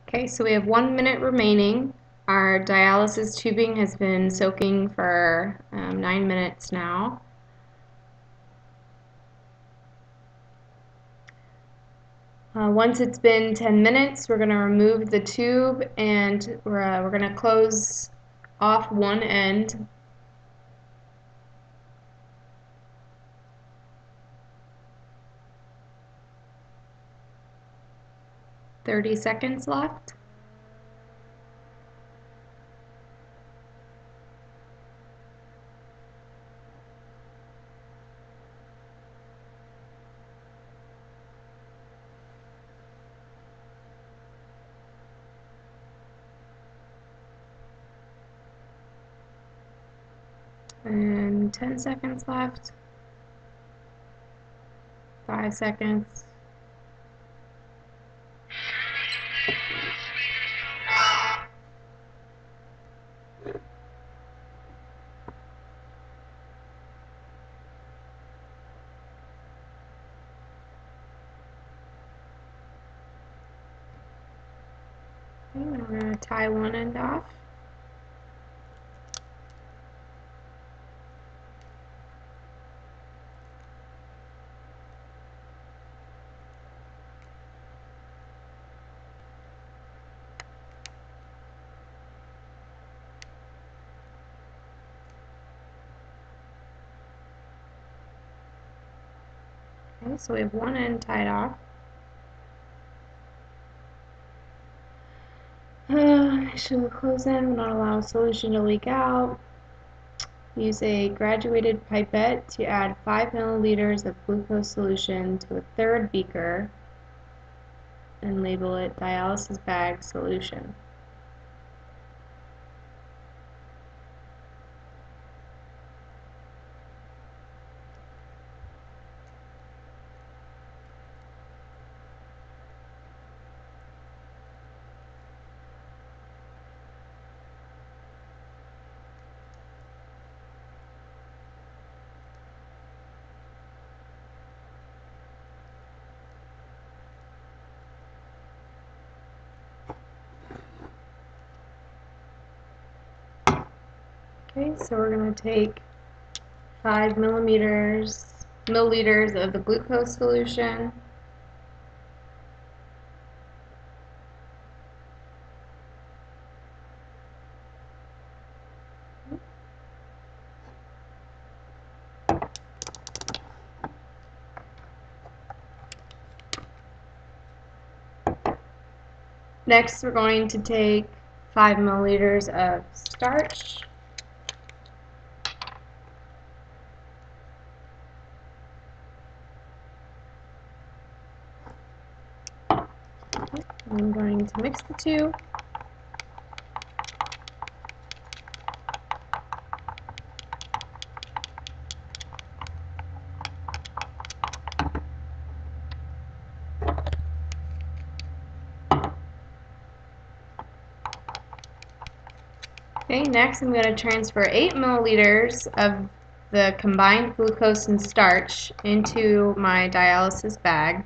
Okay, so we have 1 minute remaining. Our dialysis tubing has been soaking for 9 minutes now. Once it's been 10 minutes, we're going to remove the tube and we're going to close off one end. "30 seconds left." And 10 seconds left. 5 seconds. Okay, now we're going to tie one end off. Okay, so we have one end tied off. Should close in, will not allow solution to leak out. Use a graduated pipette to add 5 milliliters of glucose solution to a third beaker and label it dialysis bag solution. Okay, so we're going to take 5 milliliters of the glucose solution. Next, we're going to take 5 milliliters of starch. I'm going to mix the two. Okay, next I'm going to transfer 8 milliliters of the combined glucose and starch into my dialysis bag.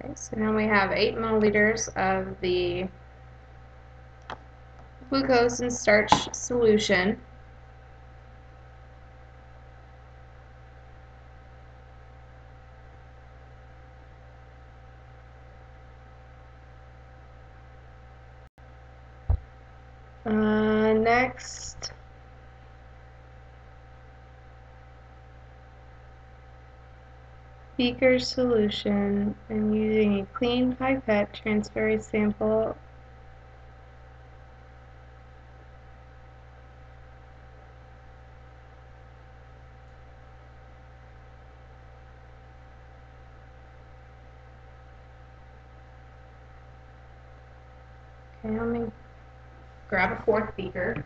Okay, so now we have 8 milliliters of the glucose and starch solution. Next, beaker solution, and using a clean pipette, transfer a sample Okay, let me grab a fourth beaker.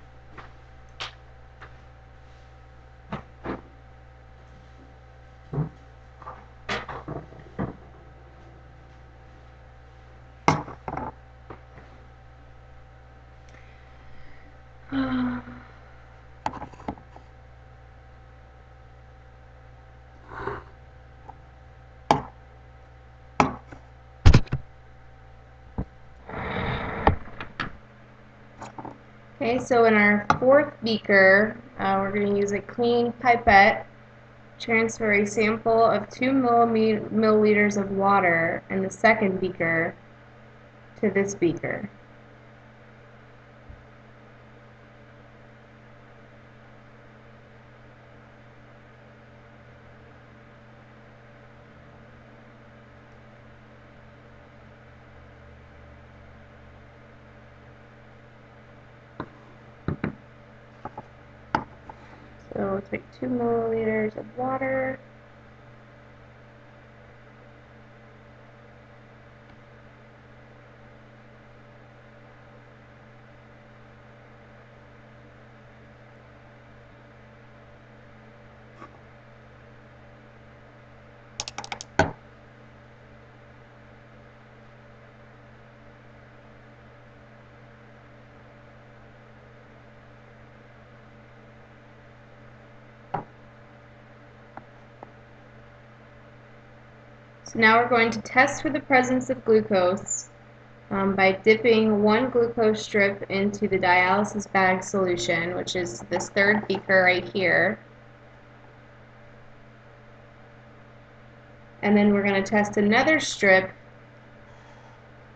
Okay, so in our fourth beaker, we're going to use a clean pipette, transfer a sample of 2 milliliters of water in the second beaker to this beaker. So we'll take 2 milliliters of water. So now we're going to test for the presence of glucose by dipping 1 glucose strip into the dialysis bag solution, which is this third beaker right here. And then we're going to test another strip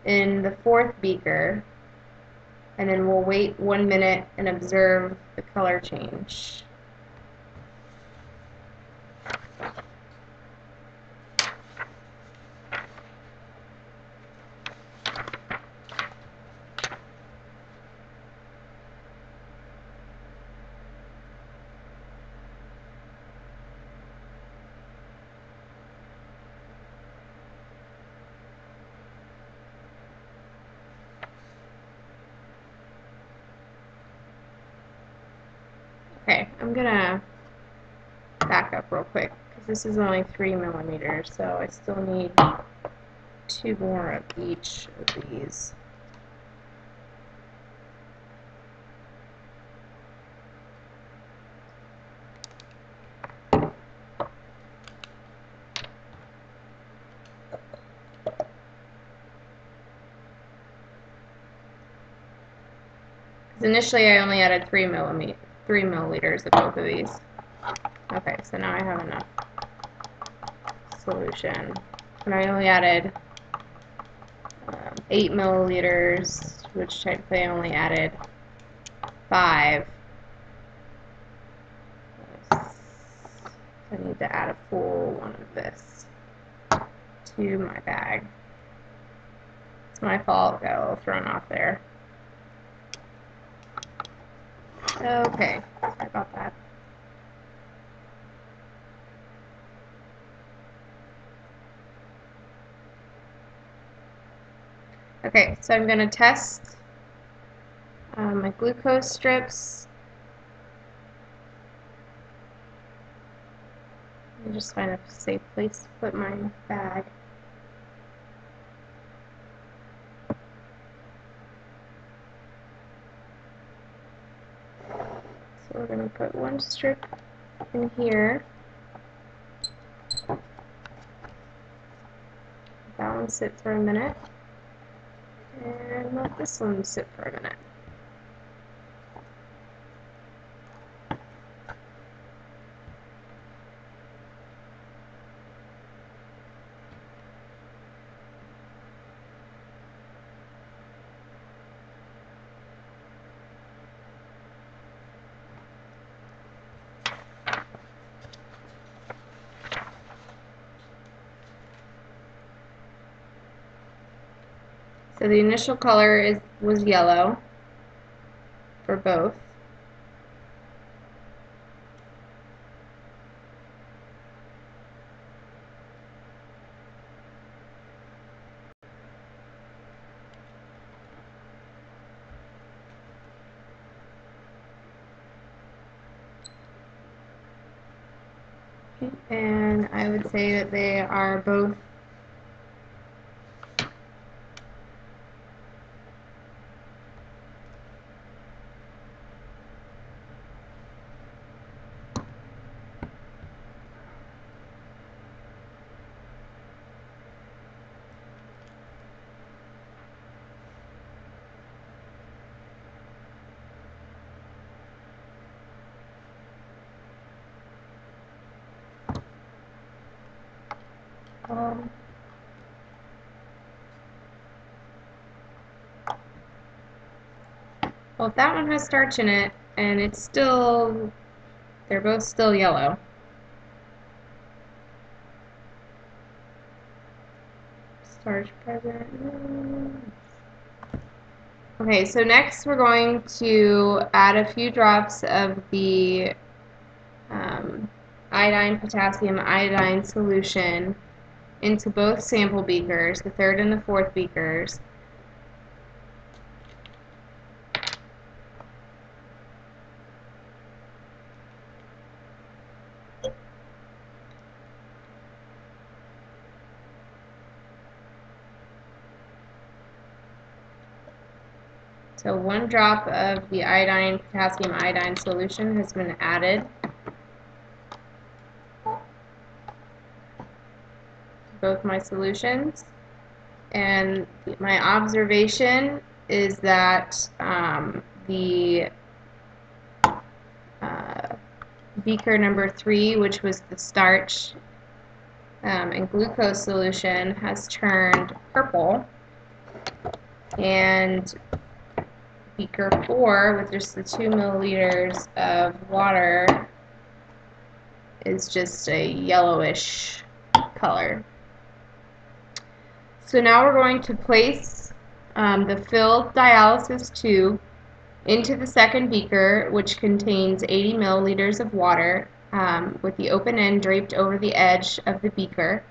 in the fourth beaker, and then we'll wait 1 minute and observe the color change. Okay, I'm gonna back up real quick because this is only 3 millimeters, so I still need 2 more of each of these. Initially I only added 3 milliliters of both of these. Okay, so now I have enough solution. And I only added 8 milliliters, which technically I only added 5. I need to add a full one of this to my bag. It's my fault, got a little thrown off there. Okay, sorry about that. Okay, so I'm going to test my glucose strips. Let me just find a safe place to put my bag. So we're going to put 1 strip in here. That one sit for a minute. And let this one sit for a minute. So the initial color was yellow for both. And I would say that they are both um, well, if that one has starch in it, and it's still, they're both still yellow. Starch present. Okay, so next we're going to add a few drops of the iodine, potassium iodine solution into both sample beakers, the third and the fourth beakers. So 1 drop of the iodine, potassium iodine solution has been added to both my solutions. And my observation is that the beaker number 3, which was the starch and glucose solution, has turned purple, and beaker 4, with just the 2 milliliters of water, is just a yellowish color. So now we're going to place the filled dialysis tube into the second beaker, which contains 80 milliliters of water, with the open end draped over the edge of the beaker.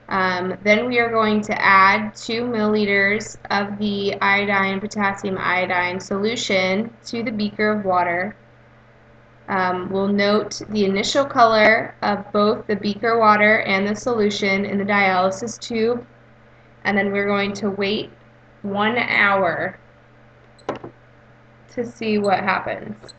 Then we are going to add 2 milliliters of the iodine, potassium iodine solution to the beaker of water. We'll note the initial color of both the beaker water and the solution in the dialysis tube, and then we're going to wait 1 hour to see what happens.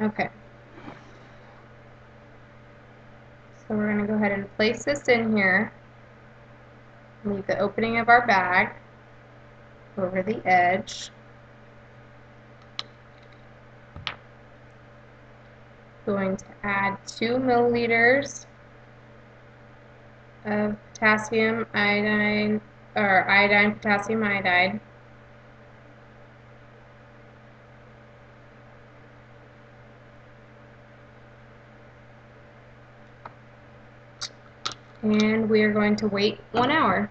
Okay. So we're going to go ahead and place this in here. Leave the opening of our bag over the edge. Going to add 2 milliliters of potassium iodine, or iodine potassium iodide. And we are going to wait 1 hour.